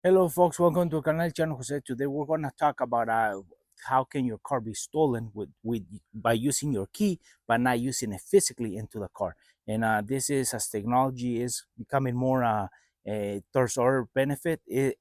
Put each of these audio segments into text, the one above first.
Hello, folks. Welcome to Canal Channel Jose. Today we're going to talk about how can your car be stolen with by using your key, but not using it physically into the car. And this is as technology is becoming more towards our benefit. It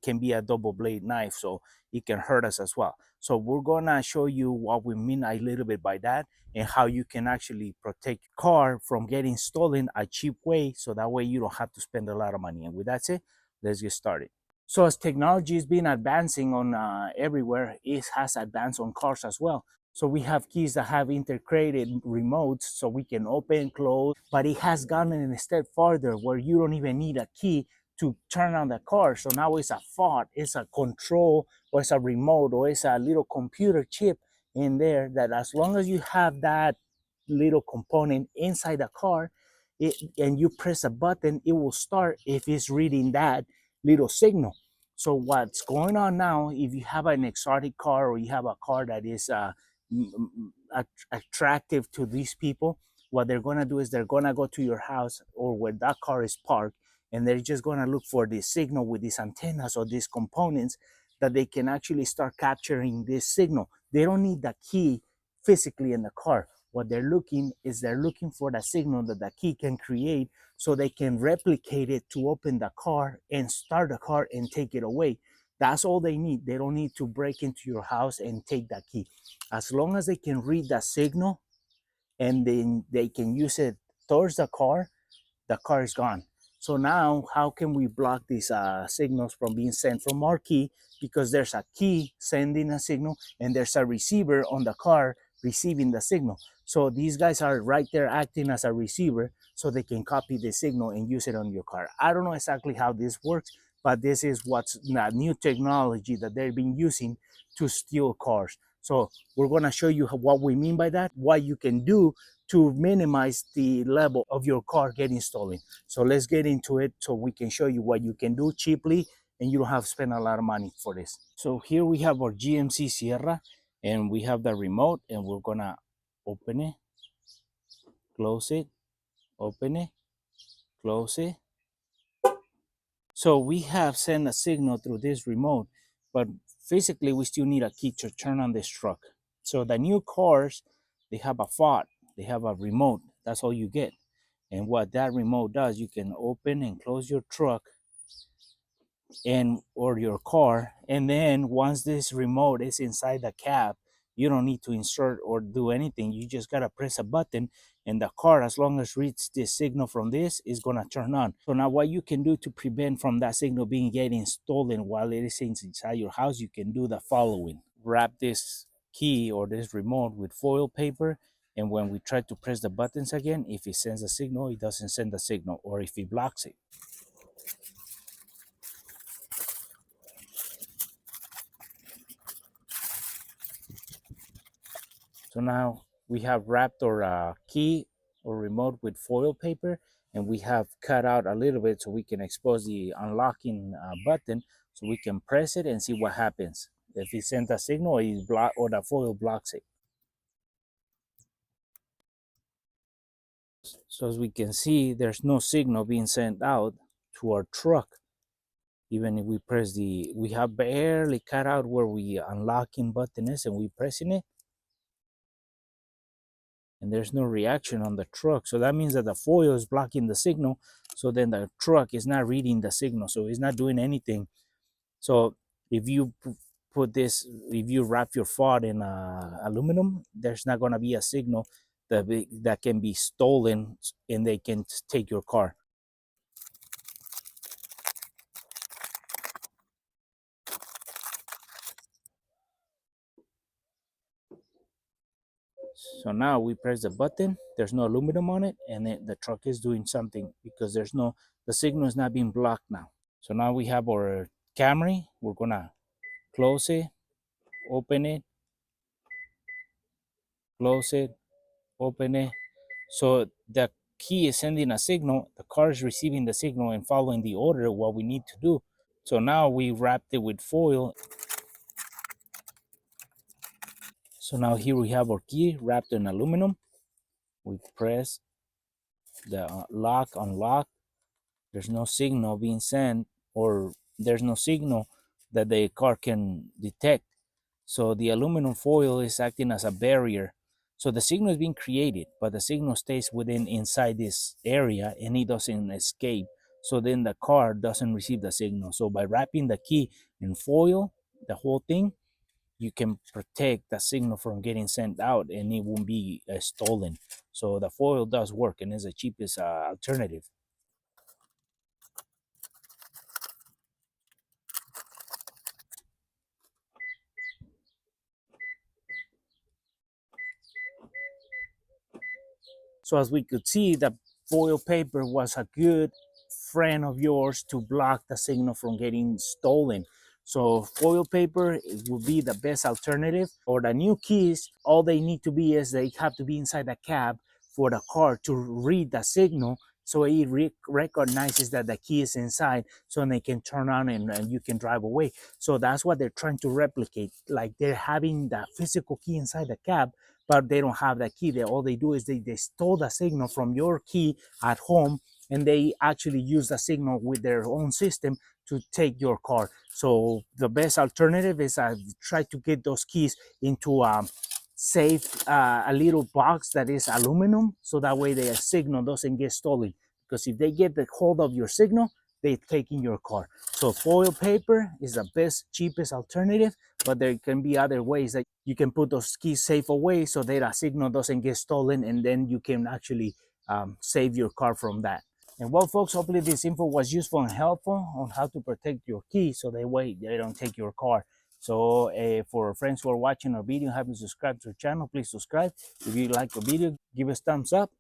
can be a double blade knife, so it can hurt us as well. So we're gonna show you what we mean a little bit by that, and how you can actually protect your car from getting stolen a cheap way, so that way you don't have to spend a lot of money. And with that said, let's get started. So as technology has been advancing on everywhere, it has advanced on cars as well. So we have keys that have integrated remotes so we can open, close, but it has gone a step farther where you don't even need a key to turn on the car. So now it's a thought, it's a control, or it's a remote, or it's a little computer chip in there that as long as you have that little component inside the car, and you press a button, it will start if it's reading that little signal. So what's going on now, if you have an exotic car or you have a car that is attractive to these people, what they're going to do is they're going to go to your house or where that car is parked, and they're just going to look for this signal with these antennas or these components that they can actually start capturing this signal. They don't need the key physically in the car. What they're looking for the signal that the key can create, so they can replicate it to open the car and start the car and take it away. That's all they need. They don't need to break into your house and take that key. As long as they can read the signal and then they can use it towards the car is gone. So now, how can we block these signals from being sent from our key? Because there's a key sending a signal and there's a receiver on the car receiving the signal. So these guys are right there acting as a receiver so they can copy the signal and use it on your car. I don't know exactly how this works, but this is what's the new technology that they've been using to steal cars. So we're going to show you what we mean by that, what you can do to minimize the level of your car getting stolen. So let's get into it so we can show you what you can do cheaply and you don't have to spend a lot of money for this. So here we have our GMC Sierra and we have the remote, and we're gonna open it, close it, open it, close it. So we have sent a signal through this remote, but physically we still need a key to turn on this truck. So the new cars, they have a fob, they have a remote. That's all you get. And what that remote does, you can open and close your truck and or your car. And then once this remote is inside the cab, you don't need to insert or do anything. You just gotta press a button, and the car, as long as reads this signal from this, is gonna turn on. So now what you can do to prevent from that signal being getting stolen while it is inside your house, you can do the following. Wrap this key or this remote with foil paper, and when we try to press the buttons again, if it sends a signal, it doesn't send a signal, or if it blocks it. So now we have wrapped our key or remote with foil paper, and we have cut out a little bit so we can expose the unlocking button, so we can press it and see what happens. If it sends a signal, it block or the foil blocks it. So as we can see, there's no signal being sent out to our truck. Even if we press we have barely cut out where we unlocking button is, and we pressing it, and there's no reaction on the truck. So that means that the foil is blocking the signal. So then the truck is not reading the signal. So it's not doing anything. So if you put this, if you wrap your fob in aluminum, there's not going to be a signal that can be stolen and they can take your car. So now we press the button, there's no aluminum on it, and the truck is doing something because the signal is not being blocked now. So now we have our Camry. We're gonna close it, open it, close it, open it. So the key is sending a signal, the car is receiving the signal and following the order of what we need to do. So now we wrapped it with foil. So now here we have our key wrapped in aluminum. We press the lock, unlock. There's no signal being sent or there's no signal that the car can detect. So the aluminum foil is acting as a barrier. So the signal is being created, but the signal stays within inside this area and it doesn't escape. So then the car doesn't receive the signal. So by wrapping the key in foil, the whole thing, you can protect the signal from getting sent out and it won't be stolen. So the foil does work and is the cheapest alternative. So as we could see, the foil paper was a good friend of yours to block the signal from getting stolen. So foil paper it will be the best alternative. For the new keys, all they need to be is they have to be inside the cab for the car to read the signal. So it recognizes that the key is inside, so they can turn on and you can drive away. So that's what they're trying to replicate. Like they're having the physical key inside the cab, but they don't have that key. All they do is they stole the signal from your key at home, and they actually use the signal with their own system to take your car. So the best alternative is try to get those keys into safe a little box that is aluminum, so that way their signal doesn't get stolen. Because if they get the hold of your signal, they take in your car. So foil paper is the best, cheapest alternative, but there can be other ways that you can put those keys safe away so that a signal doesn't get stolen, and then you can actually save your car from that. And well, folks, hopefully this info was useful and helpful on how to protect your keys so that way they don't take your car. So for friends who are watching our video, haven't subscribed to our channel, please subscribe. If you like the video, give us thumbs up,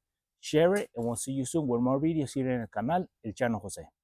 share it, and we'll see you soon with more videos here in el canal El Chano Jose.